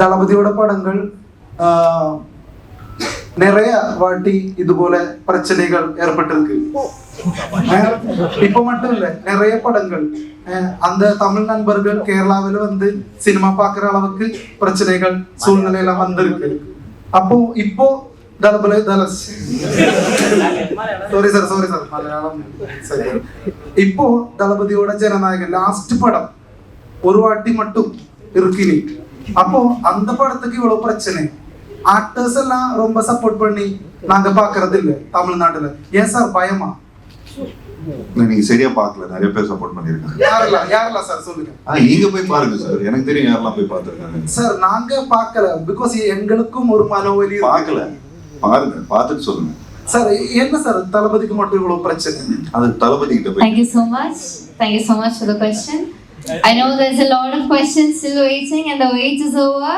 தளபதியோட படங்கள் நிறைய வாட்டி இது போல பிரச்சனைகள் ஏற்பட்டிருக்கு. இப்ப மட்டும் இல்ல, நிறைய படங்கள் அந்த தமிழ் நண்பர்கள் கேரளாவில வந்து சினிமா பாக்குற அளவுக்கு பிரச்சனைகள் சூழ்நிலை எல்லாம் வந்திருக்கு. அப்போ இப்போ சாரி மலையாளம் சரி. இப்போ தளபதியோட ஜனநாயகன் லாஸ்ட் படம் ஒரு வாட்டி மட்டும் இருக்குனி. அப்போ அந்த படத்துக்கு இவ்வளவு பிரச்சனை. ஆக்டர்ஸ் எல்லாம் ரொம்ப சப்போர்ட் பண்ணி நாங்க பாக்குறது இல்ல தமிழ்நாட்டுல. ஏன் சார் பயமா? நீங்க சரியா பாக்கல, நிறைய பேர் சப்போர்ட் பண்ணிருக்காங்க. யாரெல்லாம் சார் சொல்லுங்க. நீங்க போய் பாருங்க சார், எனக்கு தெரியும் யாரெல்லாம் போய் பார்த்திருக்காங்க சார். நாங்க பாக்கல, பிகாஸ் எங்களுக்கும் ஒரு மனவலி. பாக்கல, பாருங்க, பார்த்துட்டு சொல்லுங்க சார். என்ன சார் தளபதிக்கு மட்டும் இவ்வளவு பிரச்சனை? அது தளபதி கிட்ட போய். Thank you so much for the question. I know there's a lot of questions still waiting and the wait is over.